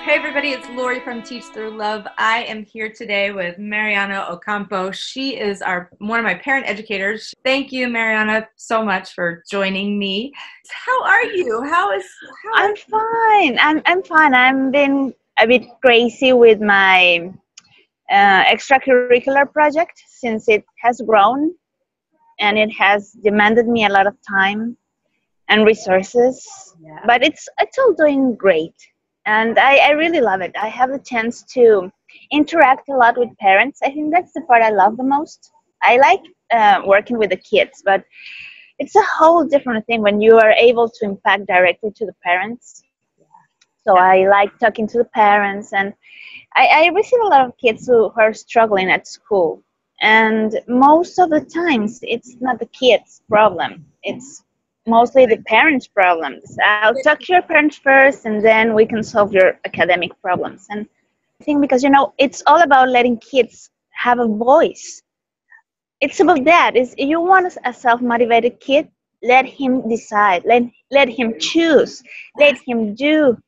Hey everybody, it's Lori from Teach Through Love. I am here today with Mariana Ocampo. She is one of my parent educators. Thank you, Mariana, so much for joining me. How are you? I'm fine. I'm fine. I've been a bit crazy with my extracurricular project since it has grown and it has demanded me a lot of time and resources. Yeah. But it's all doing great, and I really love it. I have the chance to interact a lot with parents. I think that's the part I love the most. I like working with the kids, but it's a whole different thing when you are able to impact directly to the parents. So I like talking to the parents, and I receive a lot of kids who are struggling at school. And most of the times, it's not the kids' problem. It's mostly the parents' problems. I'll talk to your parents first, and then we can solve your academic problems. And I think because, it's all about letting kids have a voice. It's about that. You want a self-motivated kid, let him decide, let him choose, let him do.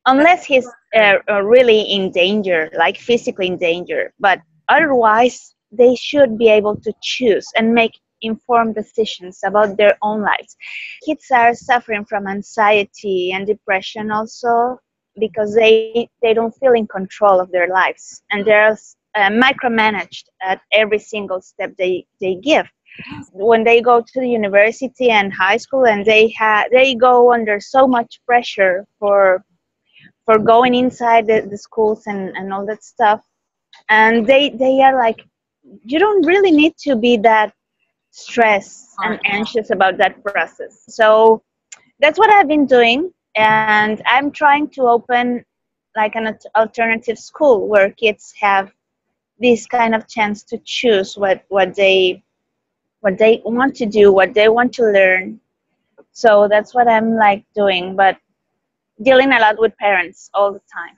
Unless he's really in danger, like physically in danger. But otherwise, they should be able to choose and make informed decisions about their own lives. Kids are suffering from anxiety and depression also because they don't feel in control of their lives, and they're micromanaged at every single step they give. When they go to the university and high school, and they go under so much pressure for going inside the schools and all that stuff, and they are like, you don't really need to be that stressed and anxious about that process. So that's what I've been doing, and I'm trying to open like an alternative school where kids have this kind of chance to choose what they want to do, what they want to learn. So that's what I'm like doing, but dealing a lot with parents all the time.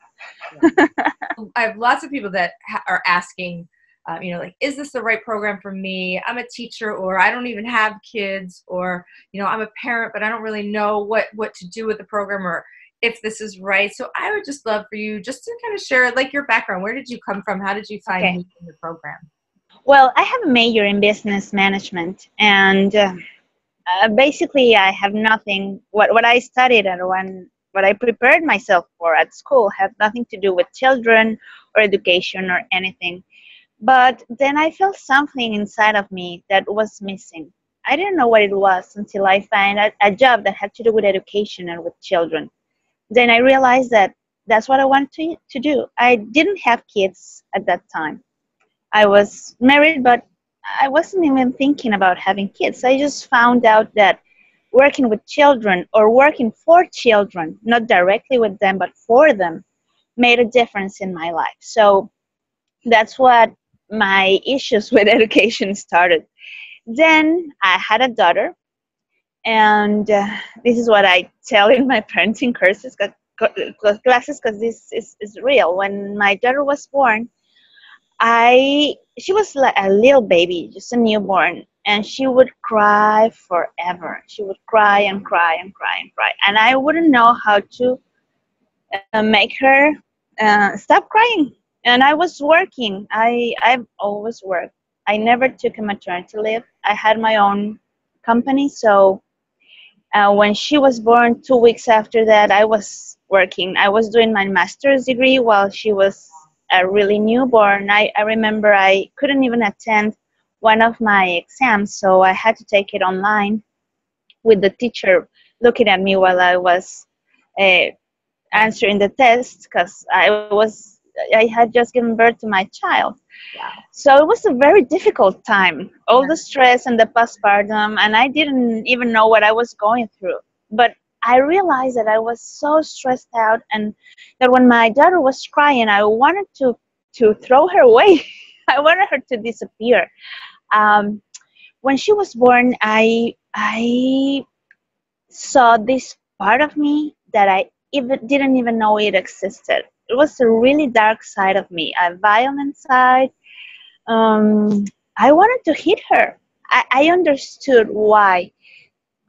I have lots of people that are asking, like, is this the right program for me? I'm a teacher, or I don't even have kids, or, I'm a parent, but I don't really know what to do with the program or if this is right. So I would just love for you just to kind of share like your background. Where did you come from? How did you find me in the program? Well, I have a major in business management, and basically I have nothing, what I studied and what I prepared myself for at school had nothing to do with children or education or anything. But then I felt something inside of me that was missing. I didn't know what it was until I found a job that had to do with education and with children. Then I realized that that's what I wanted to do. I didn't have kids at that time. I was married, but I wasn't even thinking about having kids. I just found out that working with children or working for children, not directly with them, but for them, made a difference in my life. So that's what my issues with education started. Then I had a daughter, and this is what I tell in my parenting classes, because this is real. When my daughter was born, she was like a little baby, just a newborn, and she would cry forever. She would cry and cry and cry and cry, and I wouldn't know how to make her stop crying. And I was working. I've always worked. I never took a maternity leave. I had my own company, so when she was born, 2 weeks after that, I was working. I was doing my master's degree while she was a really newborn. I remember I couldn't even attend one of my exams, so I had to take it online with the teacher looking at me while I was answering the test, because I had just given birth to my child. Wow. So it was a very difficult time, all the stress and the postpartum, and I didn't even know what I was going through. But I realized that I was so stressed out, and that when my daughter was crying, I wanted to throw her away. I wanted her to disappear. When she was born, I saw this part of me that I didn't even know it existed. It was a really dark side of me, a violent side. I wanted to hit her. I understood why.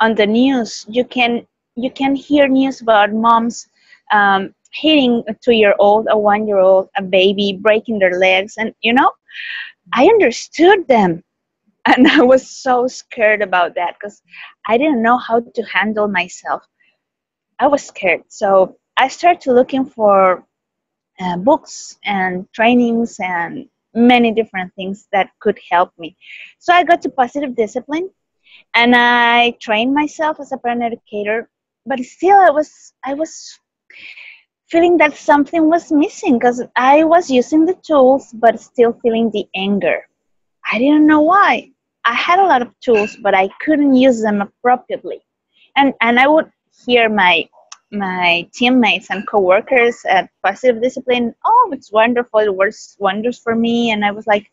On the news, you can hear news about moms hitting a 2-year-old, a 1-year-old, a baby, breaking their legs. And, I understood them. And I was so scared about that because I didn't know how to handle myself. I was scared. So I started looking for books and trainings and many different things that could help me. So I got to positive discipline and I trained myself as a parent educator, but still I was feeling that something was missing because I was using the tools but still feeling the anger. I didn't know why. I had a lot of tools, but I couldn't use them appropriately. And I would hear my teammates and coworkers at Positive Discipline, oh, it's wonderful, it works wonders for me. And I was like,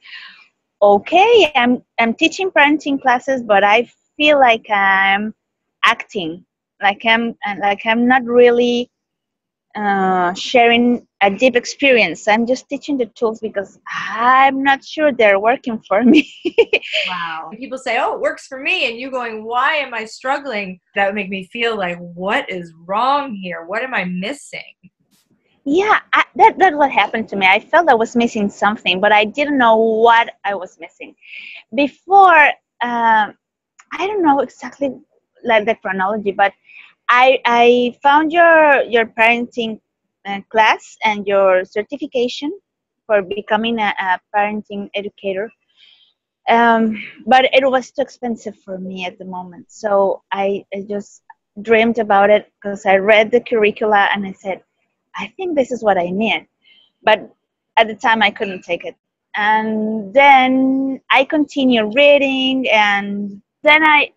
okay, I'm teaching parenting classes, but I feel like I'm acting, like I'm not really sharing a deep experience. I'm just teaching the tools because I'm not sure they're working for me. Wow. People say, oh, it works for me. And you going, why am I struggling? That would make me feel like, what is wrong here? What am I missing? Yeah, that's what happened to me. I felt I was missing something, but I didn't know what I was missing. Before, I don't know exactly like the chronology, but I found your parenting class and your certification for becoming a parenting educator. But it was too expensive for me at the moment. So I just dreamed about it because I read the curricula and I said, I think this is what I need. But at the time I couldn't take it. And then I continued reading and then I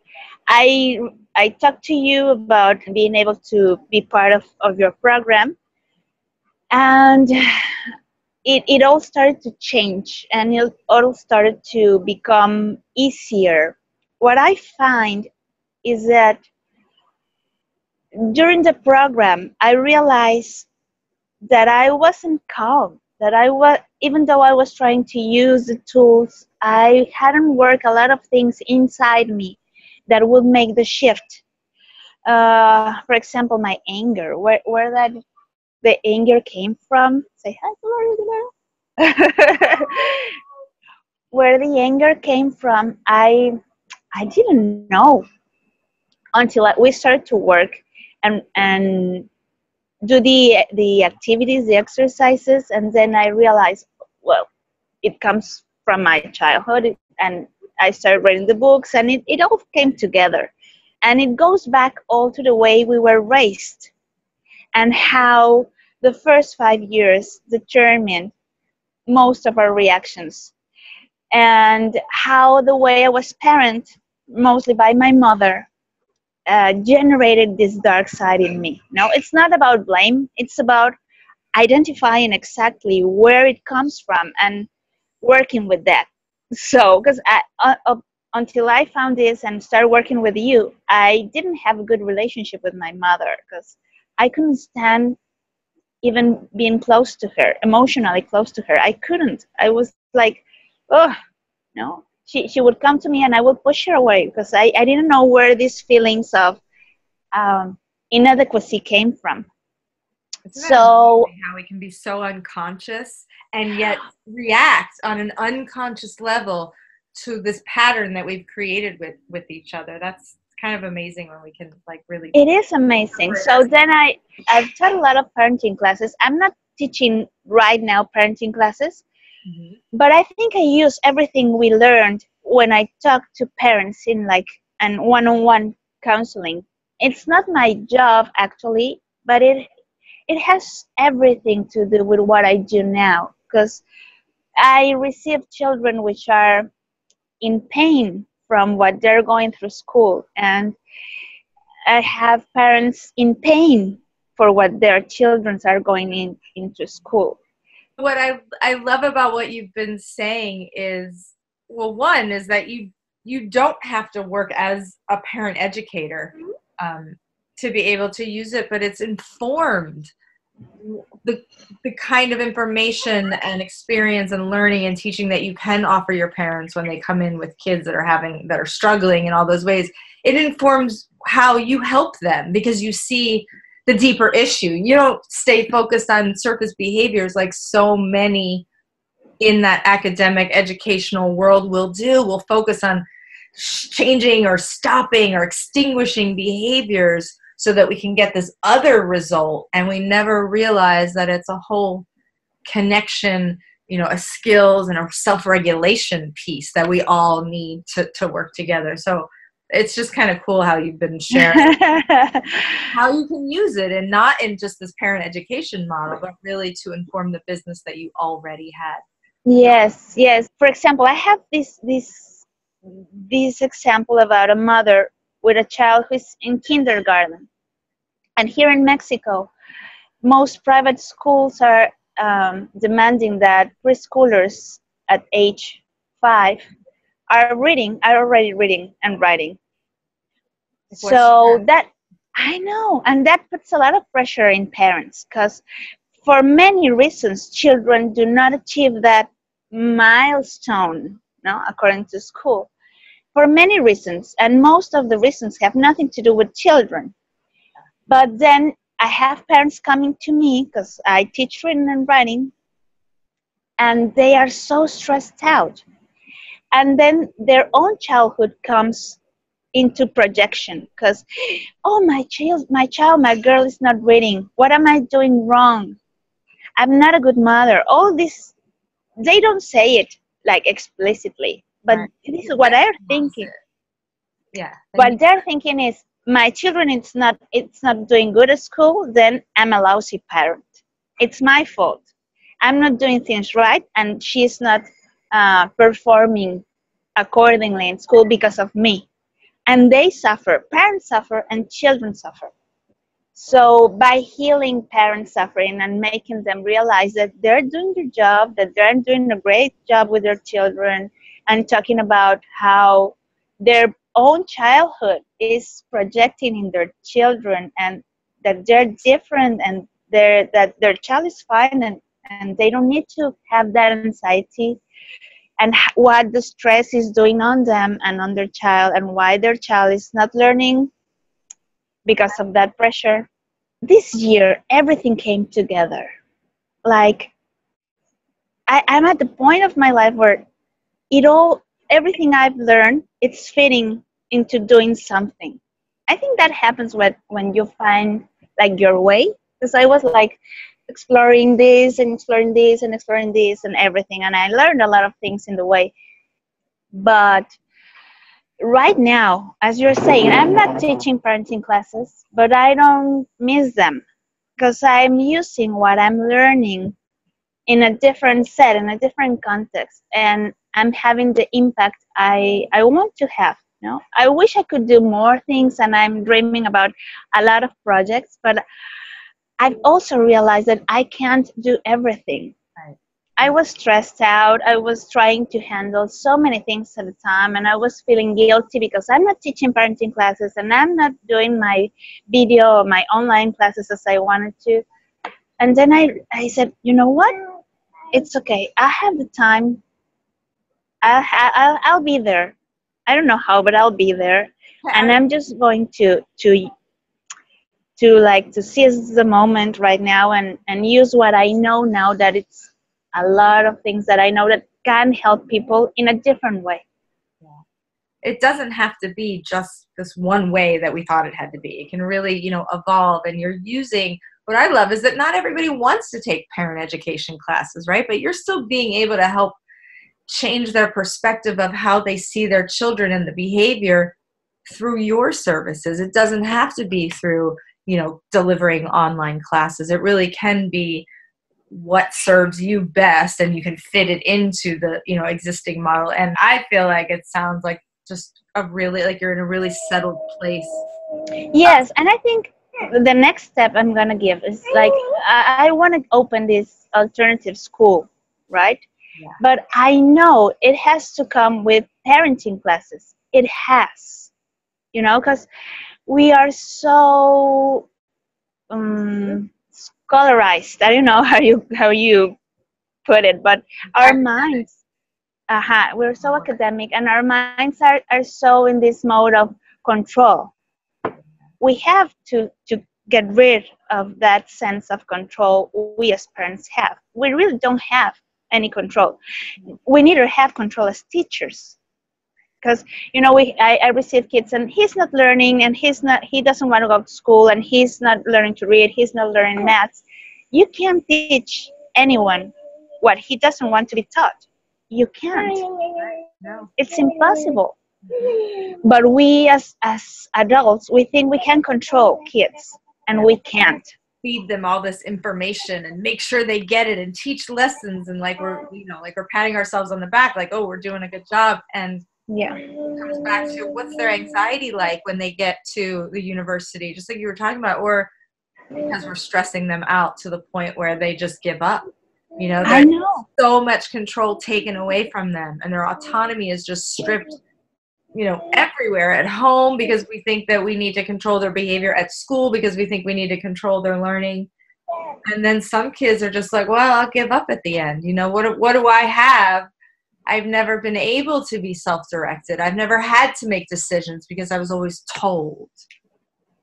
I talked to you about being able to be part of your program. And it all started to change and it all started to become easier. What I find is that during the program, I realized that I wasn't calm, that I was, even though I was trying to use the tools, I hadn't worked a lot of things inside me that would make the shift. For example, my anger, where that the anger came from. Say hi, Gloria. Where the anger came from, I didn't know until we started to work and do the activities, the exercises, and then I realized, well, it comes from my childhood, and I started reading the books, and it all came together, and it goes back all to the way we were raised, and how the first 5 years determined most of our reactions, and how the way I was parented, mostly by my mother, generated this dark side in me. No, it's not about blame. It's about identifying exactly where it comes from and working with that. So, because until I found this and started working with you, I didn't have a good relationship with my mother because I couldn't stand even being close to her, emotionally close to her. I couldn't. I was like, oh, no. She would come to me and I would push her away because I didn't know where these feelings of um, inadequacy came from. Isn't that So amazing how we can be so unconscious and yet react on an unconscious level to this pattern that we've created with each other? That's kind of amazing when we can like really. it is amazing. So then I've taught a lot of parenting classes. I'm not teaching right now parenting classes, but I think I use everything we learned when I talk to parents in like an one-on-one counseling. It's not my job actually, but it has everything to do with what I do now because I receive children which are in pain from what they're going through school, and I have parents in pain for what their children are going into school. What I love about what you've been saying is, well, one is that you don't have to work as a parent educator to be able to use it, but it's informed the kind of information and experience and learning and teaching that you can offer your parents when they come in with kids that are struggling in all those ways. It informs how you help them because you see the deeper issue. You don't stay focused on surface behaviors like so many in that academic educational world will do. We'll focus on changing or stopping or extinguishing behaviors so that we can get this other result, and we never realize that it's a whole connection, a skills and a self-regulation piece that we all need to work together. So it's just kind of cool how you've been sharing how you can use it, and not in just this parent education model, but really to inform the business that you already had. Yes, yes. For example, I have this example about a mother with a child who's in kindergarten. And here in Mexico, most private schools are demanding that preschoolers at age 5 are already reading and writing. So that, I know, and that puts a lot of pressure in parents, because for many reasons, children do not achieve that milestone, according to school. For many reasons, and most of the reasons have nothing to do with children. But then I have parents coming to me, because I teach reading and writing, and they are so stressed out. And then their own childhood comes into projection, because, oh, my girl is not reading. What am I doing wrong? I'm not a good mother. All this, they don't say it like explicitly, but this is what they're thinking. Yeah. What they're thinking is, my children, it's not doing good at school, then I'm a lousy parent. It's my fault. I'm not doing things right, and she's not performing accordingly in school because of me. And they suffer. Parents suffer, and children suffer. So by healing parents' suffering and making them realize that they're doing their job, that they're doing a great job with their children, and talking about how their own childhood is projecting in their children, and that they're different, and that their child is fine, and they don't need to have that anxiety, and what the stress is doing on them and on their child, and why their child is not learning because of that pressure. This year, everything came together. Like, I'm at the point of my life where everything I've learned, it's fitting into doing something. I think that happens when you find like your way. Because I was like exploring this and exploring this and exploring this and everything, and I learned a lot of things in the way. But right now, as you're saying, I'm not teaching parenting classes, but I don't miss them, because I'm using what I'm learning in a different set, in a different context, and I'm having the impact I want to have. I wish I could do more things, and I'm dreaming about a lot of projects, but I've also realized that I can't do everything. Right. I was stressed out. I was trying to handle so many things at a time, and I was feeling guilty because I'm not teaching parenting classes, and I'm not doing my video or my online classes as I wanted to. And then I said, you know what? It's okay. I have the time. I'll be there. I don't know how, but I'll be there. And I'm just going to seize the moment right now, and use what I know now, that it's a lot of things that I know that can help people in a different way. Yeah. It doesn't have to be just this one way that we thought it had to be. It can really, evolve. And you're using, what I love is that not everybody wants to take parent education classes, right? But you're still being able to help change their perspective of how they see their children and the behavior through your services. It doesn't have to be through, delivering online classes. It really can be what serves you best, and you can fit it into the, existing model. And I feel like it sounds like just like you're in a really settled place. Yes, and I think the next step I'm gonna give is like, I want to open this alternative school, right? Yeah. But I know it has to come with parenting classes. It has, because we are so scholarized. I don't know how you put it, but our minds, we're so academic, and our minds are so in this mode of control. We have to get rid of that sense of control we as parents have. We really don't have any control. We neither have control as teachers, because I receive kids and he's not learning, and he doesn't want to go to school, and he's not learning to read, he's not learning maths. You can't teach anyone what he doesn't want to be taught. You can't. No. It's impossible. But we as adults, we think we can control kids, and we can't. Feed them all this information and make sure they get it and teach lessons, and like we're patting ourselves on the back, like, oh, we're doing a good job. And Yeah. it comes back to, what's their anxiety like when they get to the university, just like you were talking about, or because we're stressing them out to the point where they just give up. I know. So much control taken away from them, and their autonomy is just stripped, everywhere, at home, because we think that we need to control their behavior, at school because we think we need to control their learning. And then some kids are just like, well, I'll give up at the end. What do I have? I've never been able to be self-directed. I've never had to make decisions because I was always told.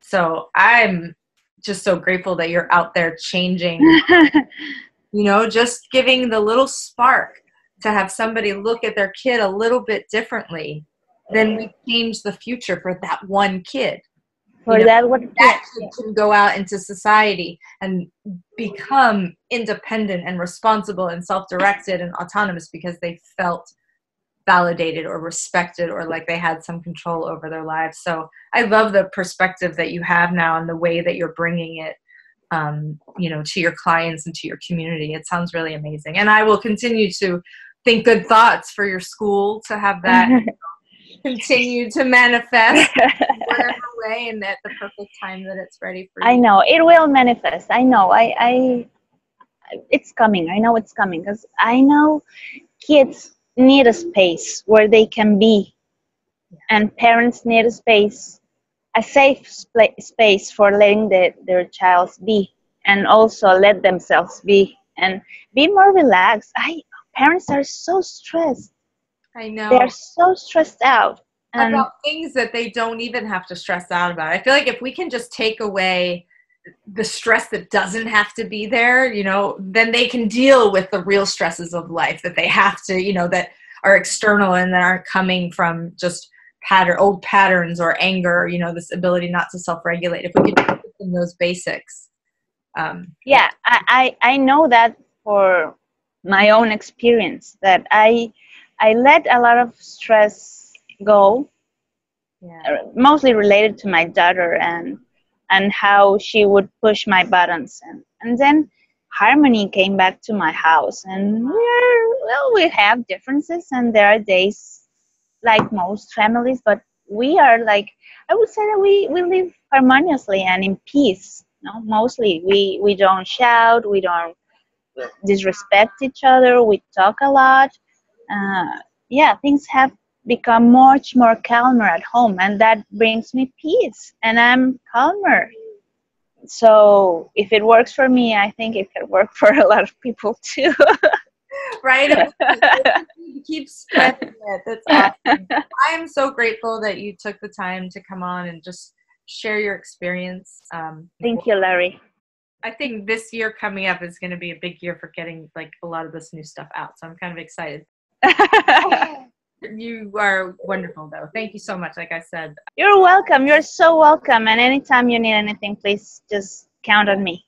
So I'm just so grateful that you're out there changing, just giving the little spark to have somebody look at their kid a little bit differently. Then we change the future for that one kid. That kid can go out into society and become independent and responsible and self-directed and autonomous because they felt validated or respected, or like they had some control over their lives. So I love the perspective that you have now and the way that you're bringing it, to your clients and to your community. It sounds really amazing. And I will continue to think good thoughts for your school to have that continue to manifest in whatever way and at the perfect time that it's ready for you. I know it will manifest. I know. It's coming. I know it's coming, because I know kids need a space where they can be, and parents need a space, a safe space for letting their child be, and also let themselves be and be more relaxed. Parents are so stressed. I know. They're so stressed out. About things that they don't even have to stress out about. I feel like if we can just take away the stress that doesn't have to be there, then they can deal with the real stresses of life that they have to, that are external and that aren't coming from just old patterns or anger, this ability not to self-regulate. If we could focus on those basics. Yeah, I know that for my own experience, that I let a lot of stress go, mostly related to my daughter and how she would push my buttons, and then harmony came back to my house, and we have differences, and there are days like most families, but we are like, I would say that we live harmoniously and in peace. Mostly we don't shout, we don't disrespect each other, we talk a lot. Things have become much more calmer at home, and that brings me peace, and I'm calmer. So if it works for me, I think it can work for a lot of people too. Right? Keep spreading it. That's awesome. I am so grateful that you took the time to come on and just share your experience. Thank you, Larry. I think this year coming up is going to be a big year for getting like a lot of this new stuff out. So I'm kind of excited. You are wonderful, though. Thank you so much. Like I said, you're welcome. You're so welcome. And anytime you need anything, please just count on me.